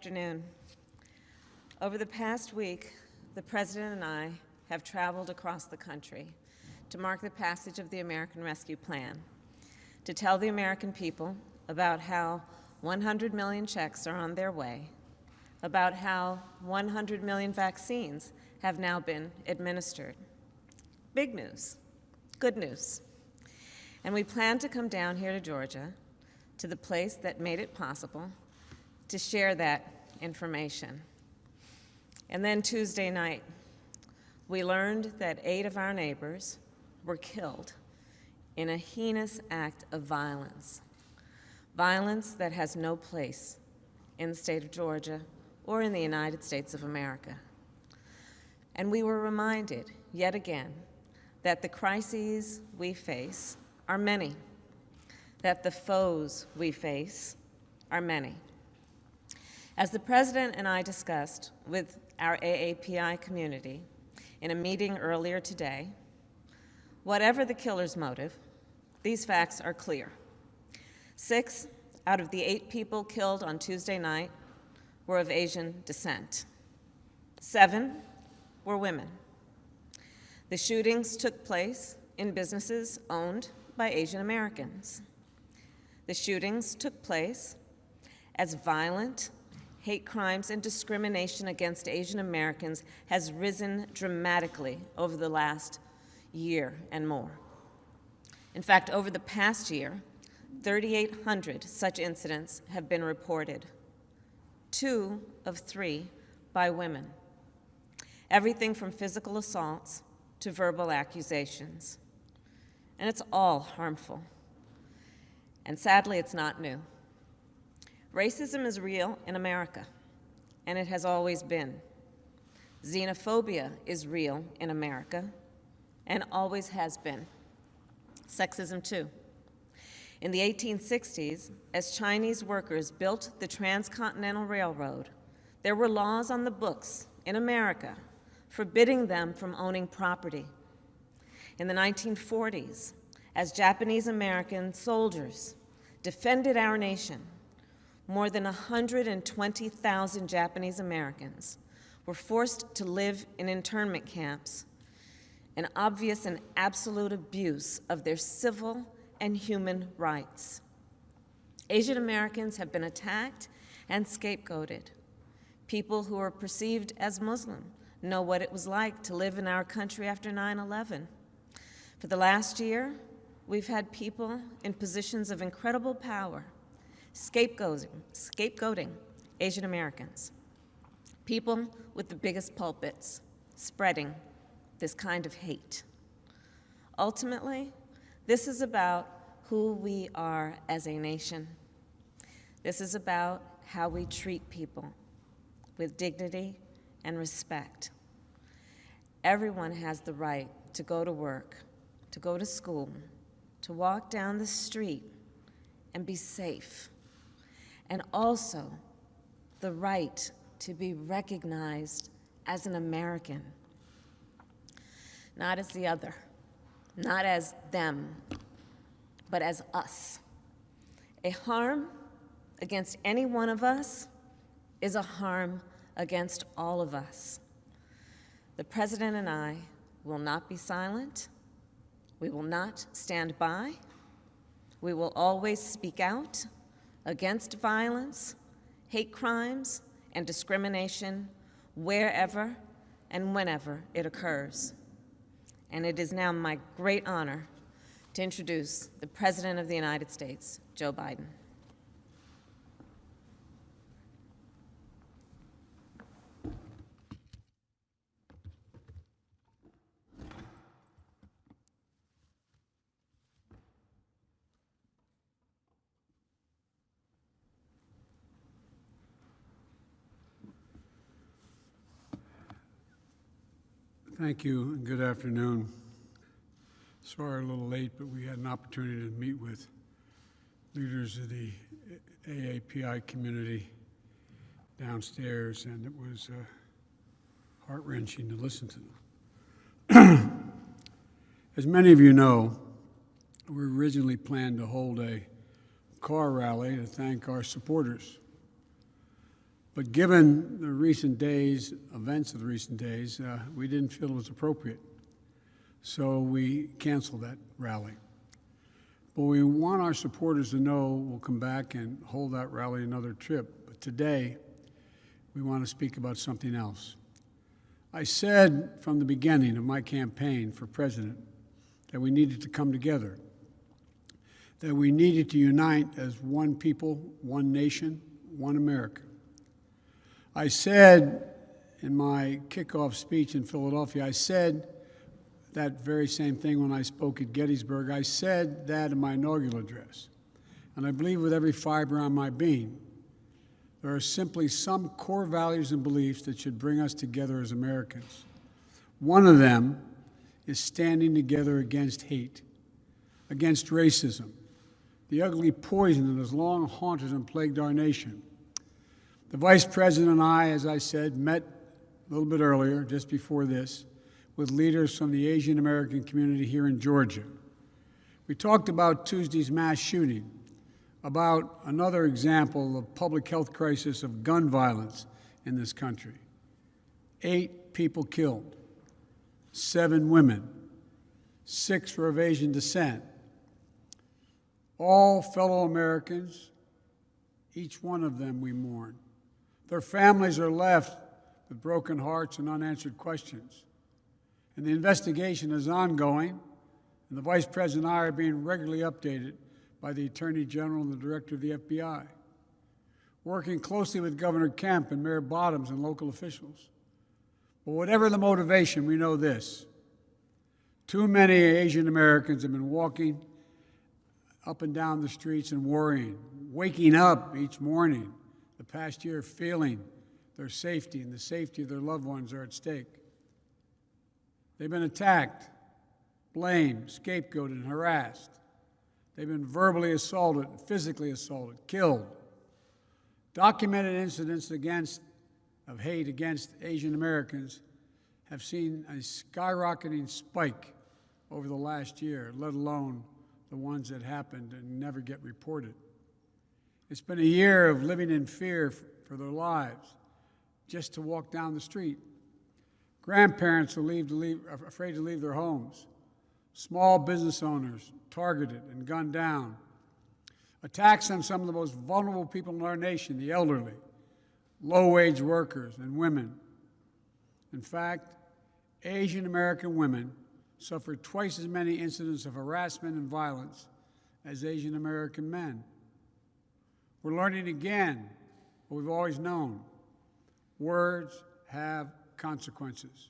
Afternoon. Over the past week, the President and I have traveled across the country to mark the passage of the American Rescue Plan, to tell the American people about how 100 million checks are on their way, about how 100 million vaccines have now been administered. Big news, good news. And we plan to come down here to Georgia, to the place that made it possible, to share that information. And then Tuesday night, we learned that 8 of our neighbors were killed in a heinous act of violence. Violence that has no place in the state of Georgia or in the United States of America. And we were reminded, yet again, that the crises we face are many, that the foes we face are many. As the President and I discussed with our AAPI community in a meeting earlier today, whatever the killer's motive, these facts are clear. 6 out of the 8 people killed on Tuesday night were of Asian descent. 7 were women. The shootings took place in businesses owned by Asian Americans. The shootings took place as violent hate crimes and discrimination against Asian Americans has risen dramatically over the last year and more. In fact, over the past year, 3,800 such incidents have been reported, 2 of 3 by women. Everything from physical assaults to verbal accusations. And it's all harmful. And sadly, it's not new. Racism is real in America, and it has always been. Xenophobia is real in America, and always has been. Sexism, too. In the 1860s, as Chinese workers built the Transcontinental Railroad, there were laws on the books in America forbidding them from owning property. In the 1940s, as Japanese American soldiers defended our nation, more than 120,000 Japanese Americans were forced to live in internment camps, an obvious and absolute abuse of their civil and human rights. Asian Americans have been attacked and scapegoated. People who are perceived as Muslim know what it was like to live in our country after 9/11. For the last year, we've had people in positions of incredible power scapegoating Asian Americans, people with the biggest pulpits spreading this kind of hate. Ultimately, this is about who we are as a nation. This is about how we treat people with dignity and respect. Everyone has the right to go to work, to go to school, to walk down the street and be safe, and also the right to be recognized as an American, not as the other, not as them, but as us. A harm against any one of us is a harm against all of us. The President and I will not be silent. We will not stand by. We will always speak out against violence, hate crimes, and discrimination wherever and whenever it occurs. And it is now my great honor to introduce the President of the United States, Joe Biden. Thank you, and good afternoon. Sorry a little late, but we had an opportunity to meet with leaders of the AAPI community downstairs, and it was heart-wrenching to listen to them. As many of you know, we originally planned to hold a car rally to thank our supporters. But given the recent days, events of the recent days, we didn't feel it was appropriate. So we canceled that rally. But we want our supporters to know we'll come back and hold that rally another trip. But today, we want to speak about something else. I said from the beginning of my campaign for president that we needed to come together, that we needed to unite as one people, one nation, one America. I said in my kickoff speech in Philadelphia, I said that very same thing when I spoke at Gettysburg. I said that in my inaugural address. And I believe with every fiber on my being, there are simply some core values and beliefs that should bring us together as Americans. One of them is standing together against hate, against racism, the ugly poison that has long haunted and plagued our nation. The Vice President and I, as I said, met a little bit earlier, just before this, with leaders from the Asian American community here in Georgia. We talked about Tuesday's mass shooting, about another example of public health crisis of gun violence in this country. 8 people killed, 7 women, 6 were of Asian descent. All fellow Americans, each one of them we mourn. Their families are left with broken hearts and unanswered questions. And the investigation is ongoing, and the Vice President and I are being regularly updated by the Attorney General and the Director of the FBI, working closely with Governor Kemp and Mayor Bottoms and local officials. But whatever the motivation, we know this. Too many Asian Americans have been walking up and down the streets and worrying, waking up each morning the past year feeling their safety and the safety of their loved ones are at stake. They've been attacked, blamed, scapegoated, and harassed. They've been verbally assaulted, physically assaulted, killed. Documented incidents of hate against Asian Americans have seen a skyrocketing spike over the last year, let alone the ones that happened and never get reported. It's been a year of living in fear for their lives, just to walk down the street. Grandparents are afraid to leave their homes. Small business owners targeted and gunned down. Attacks on some of the most vulnerable people in our nation, the elderly, low-wage workers, and women. In fact, Asian American women suffer twice as many incidents of harassment and violence as Asian American men. We're learning again what we've always known. Words have consequences.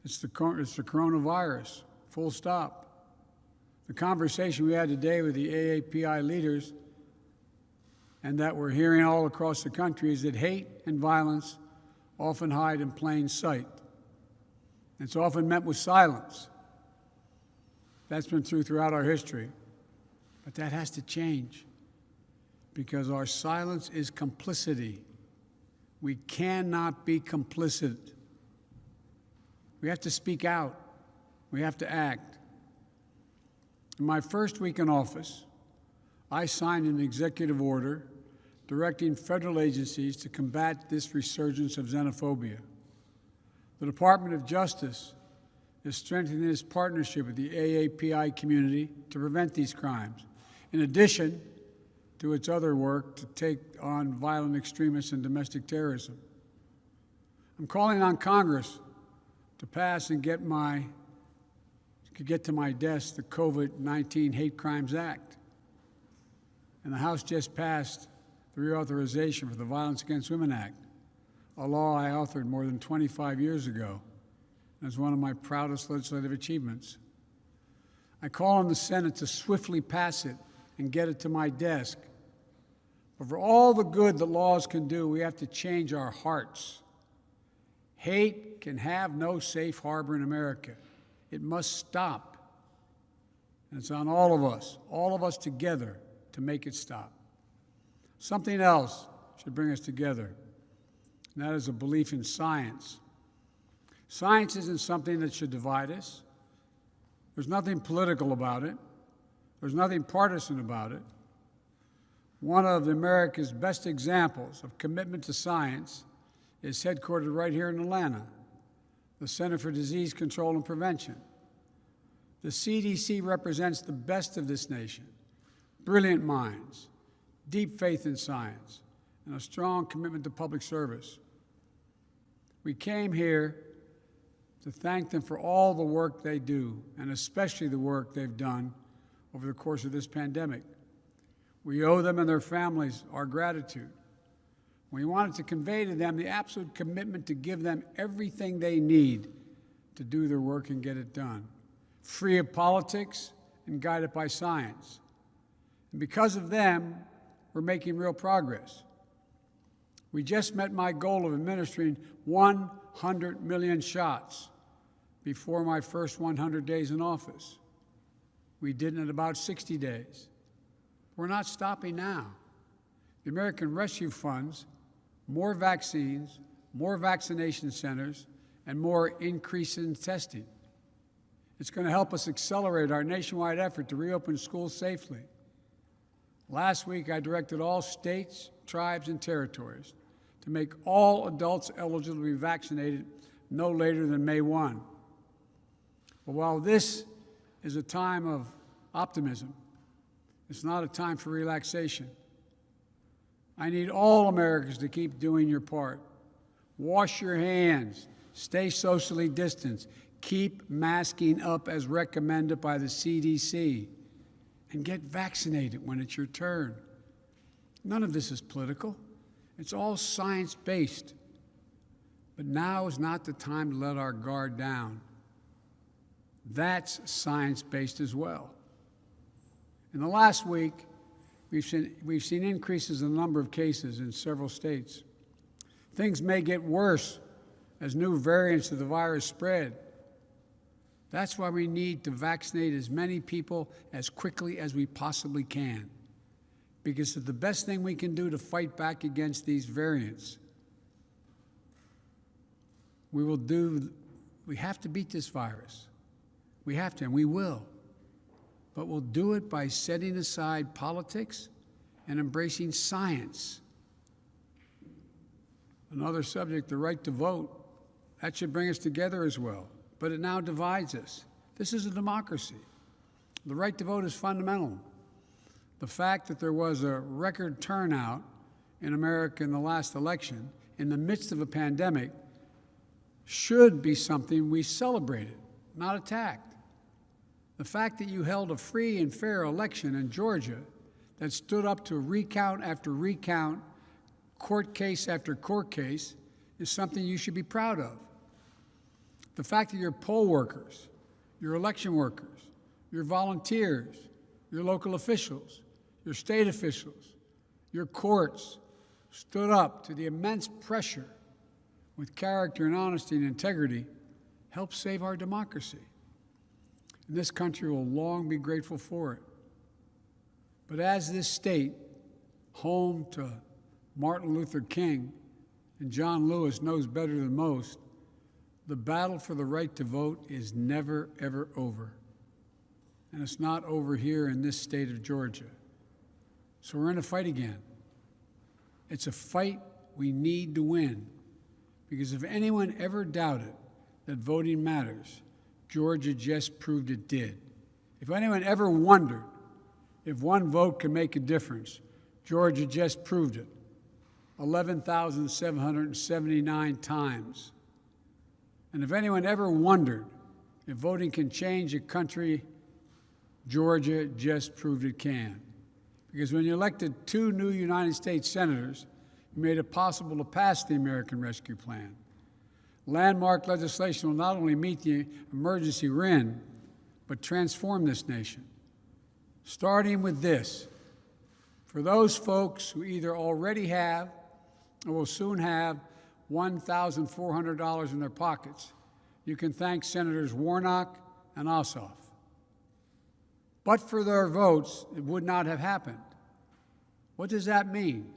It's the coronavirus, full stop. The conversation we had today with the AAPI leaders and that we're hearing all across the country is that hate and violence often hide in plain sight. It's often met with silence. That's been true throughout our history. But that has to change because our silence is complicity. We cannot be complicit. We have to speak out. We have to act. In my first week in office, I signed an executive order directing federal agencies to combat this resurgence of xenophobia. The Department of Justice is strengthening its partnership with the AAPI community to prevent these crimes, in addition to its other work to take on violent extremists and domestic terrorism. I'm calling on Congress to pass and get to my desk the COVID-19 Hate Crimes Act. And the House just passed the reauthorization for the Violence Against Women Act, a law I authored more than 25 years ago, and is one of my proudest legislative achievements. I call on the Senate to swiftly pass it and get it to my desk. But for all the good that laws can do, we have to change our hearts. Hate can have no safe harbor in America. It must stop. And it's on all of us together, to make it stop. Something else should bring us together, and that is a belief in science. Science isn't something that should divide us. There's nothing political about it. There's nothing partisan about it. One of America's best examples of commitment to science is headquartered right here in Atlanta, the Center for Disease Control and Prevention. The CDC represents the best of this nation, brilliant minds, deep faith in science, and a strong commitment to public service. We came here to thank them for all the work they do, and especially the work they've done over the course of this pandemic. We owe them and their families our gratitude. We wanted to convey to them the absolute commitment to give them everything they need to do their work and get it done, free of politics and guided by science. And because of them, we're making real progress. We just met my goal of administering 100 million shots before my first 100 days in office. We did it in about 60 days. We're not stopping now. The American Rescue Funds, more vaccines, more vaccination centers, and more increase in testing. It's going to help us accelerate our nationwide effort to reopen schools safely. Last week, I directed all states, tribes, and territories to make all adults eligible to be vaccinated no later than May 1. But while this is a time of optimism, it's not a time for relaxation. I need all Americans to keep doing your part. Wash your hands, stay socially distanced, keep masking up as recommended by the CDC, and get vaccinated when it's your turn. None of this is political. It's all science-based. But now is not the time to let our guard down. That's science-based as well. In the last week, we've seen increases in the number of cases in several states. Things may get worse as new variants of the virus spread. That's why we need to vaccinate as many people as quickly as we possibly can, because it's the best thing we can do to fight back against these variants. We have to beat this virus. We have to, and we will. But we'll do it by setting aside politics and embracing science. Another subject, the right to vote, that should bring us together as well, but it now divides us. This is a democracy. The right to vote is fundamental. The fact that there was a record turnout in America in the last election, in the midst of a pandemic, should be something we celebrated, not attacked. The fact that you held a free and fair election in Georgia that stood up to recount after recount, court case after court case, is something you should be proud of. The fact that your poll workers, your election workers, your volunteers, your local officials, your state officials, your courts stood up to the immense pressure with character and honesty and integrity helped save our democracy. And this country will long be grateful for it. But as this state, home to Martin Luther King and John Lewis, knows better than most, the battle for the right to vote is never, ever over. And it's not over here in this state of Georgia. So we're in a fight again. It's a fight we need to win. Because if anyone ever doubted that voting matters, Georgia just proved it did. If anyone ever wondered if one vote could make a difference, Georgia just proved it 11,779 times. And if anyone ever wondered if voting can change a country, Georgia just proved it can. Because when you elected 2 new United States senators, you made it possible to pass the American Rescue Plan. Landmark legislation will not only meet the emergency we're in, but transform this nation. Starting with this, for those folks who either already have or will soon have $1,400 in their pockets, you can thank Senators Warnock and Ossoff. But for their votes, it would not have happened. What does that mean?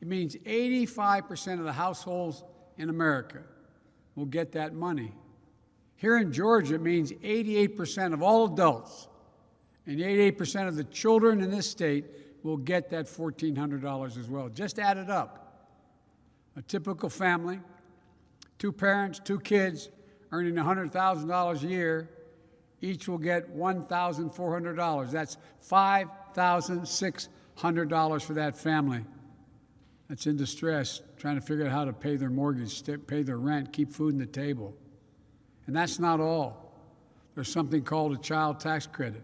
It means 85% of the households in America will get that money. Here in Georgia, it means 88% of all adults and 88% of the children in this state will get that $1,400 as well. Just add it up. A typical family, 2 parents, 2 kids, earning $100,000 a year, each will get $1,400. That's $5,600 for that family that's in distress, trying to figure out how to pay their mortgage, pay their rent, keep food on the table. And that's not all. There's something called a child tax credit.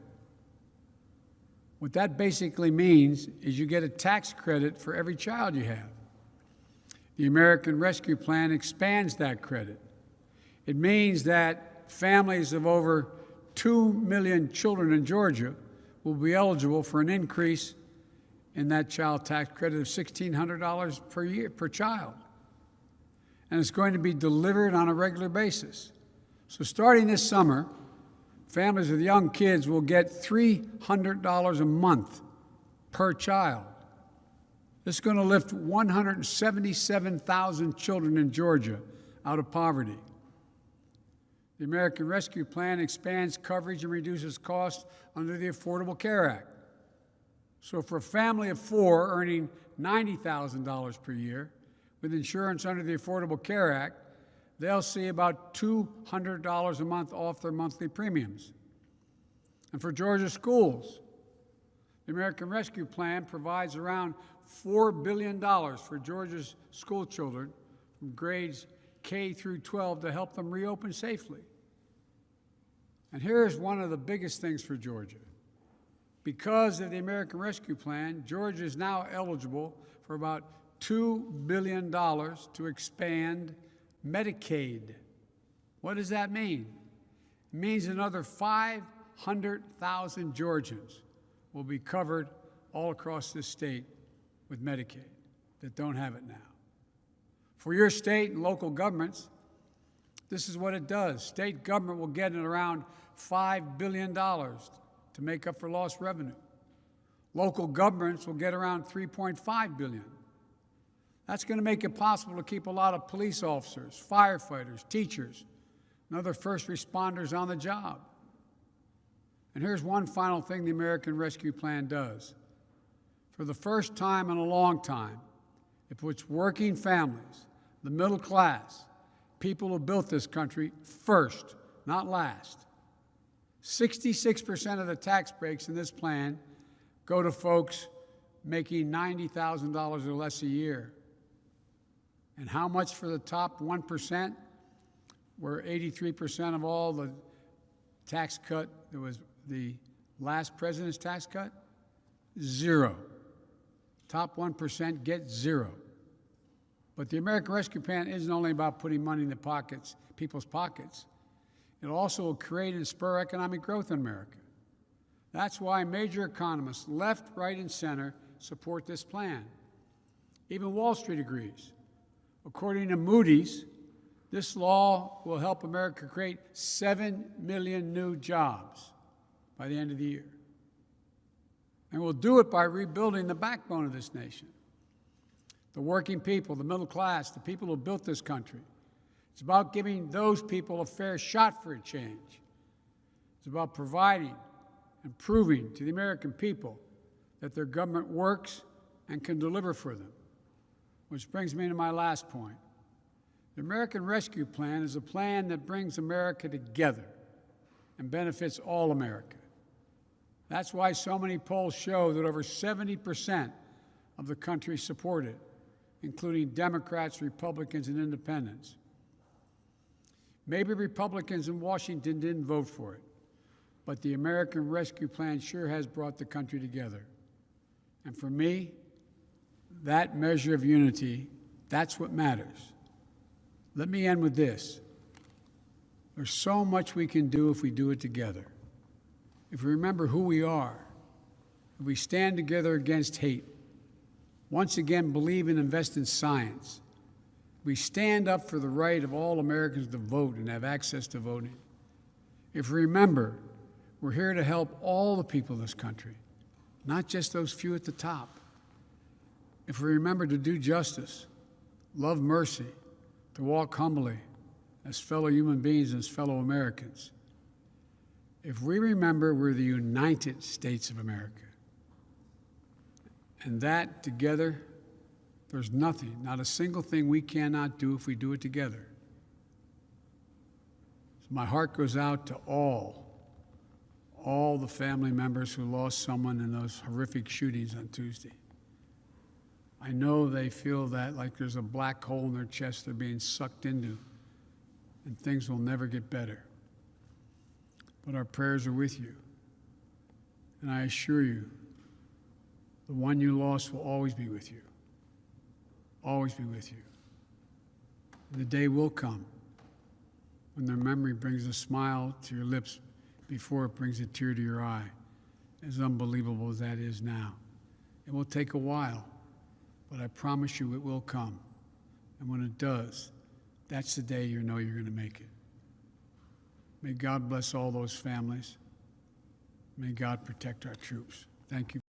What that basically means is you get a tax credit for every child you have. The American Rescue Plan expands that credit. It means that families of over 2 million children in Georgia will be eligible for an increase in that child tax credit of $1,600 per year, per child. And it's going to be delivered on a regular basis. So starting this summer, families with young kids will get $300 a month per child. This is going to lift 177,000 children in Georgia out of poverty. The American Rescue Plan expands coverage and reduces costs under the Affordable Care Act. So for a family of 4 earning $90,000 per year with insurance under the Affordable Care Act, they'll see about $200 a month off their monthly premiums. And for Georgia schools, the American Rescue Plan provides around $4 billion for Georgia's school children from grades K through 12 to help them reopen safely. And here's one of the biggest things for Georgia. Because of the American Rescue Plan, Georgia is now eligible for about $2 billion to expand Medicaid. What does that mean? It means another 500,000 Georgians will be covered all across this state with Medicaid that don't have it now. For your state and local governments, this is what it does. State government will get around $5 billion to make up for lost revenue. Local governments will get around $3.5 billion. That's going to make it possible to keep a lot of police officers, firefighters, teachers, and other first responders on the job. And here's one final thing the American Rescue Plan does. For the first time in a long time, it puts working families, the middle class, people who built this country first, not last. 66% of the tax breaks in this plan go to folks making $90,000 or less a year. And how much for the top 1%, where 83% of all the tax cut, that was the last president's tax cut? 0. Top 1% get 0. But the American Rescue Plan isn't only about putting money in the pockets, people's pockets. It also will create and spur economic growth in America. That's why major economists, left, right, and center, support this plan. Even Wall Street agrees. According to Moody's, this law will help America create 7 million new jobs by the end of the year. And we'll do it by rebuilding the backbone of this nation. The working people, the middle class, the people who built this country. It's about giving those people a fair shot for a change. It's about providing and proving to the American people that their government works and can deliver for them. Which brings me to my last point. The American Rescue Plan is a plan that brings America together and benefits all America. That's why so many polls show that over 70% of the country support it, including Democrats, Republicans, and independents. Maybe Republicans in Washington didn't vote for it, but the American Rescue Plan sure has brought the country together. And for me, that measure of unity, that's what matters. Let me end with this. There's so much we can do if we do it together. If we remember who we are, if we stand together against hate, once again believe and invest in science, we stand up for the right of all Americans to vote and have access to voting. If we remember, we're here to help all the people of this country, not just those few at the top. If we remember to do justice, love mercy, to walk humbly as fellow human beings and as fellow Americans. If we remember we're the United States of America, And that together, there's nothing, not a single thing we cannot do if we do it together. So my heart goes out to all the family members who lost someone in those horrific shootings on Tuesday. I know they feel that like there's a black hole in their chest they're being sucked into, and things will never get better. But our prayers are with you. And I assure you, the one you lost will always be with you. Always be with you. And the day will come when their memory brings a smile to your lips before it brings a tear to your eye, as unbelievable as that is now. It will take a while, but I promise you it will come. And when it does, that's the day you know you're going to make it. May God bless all those families. May God protect our troops. Thank you.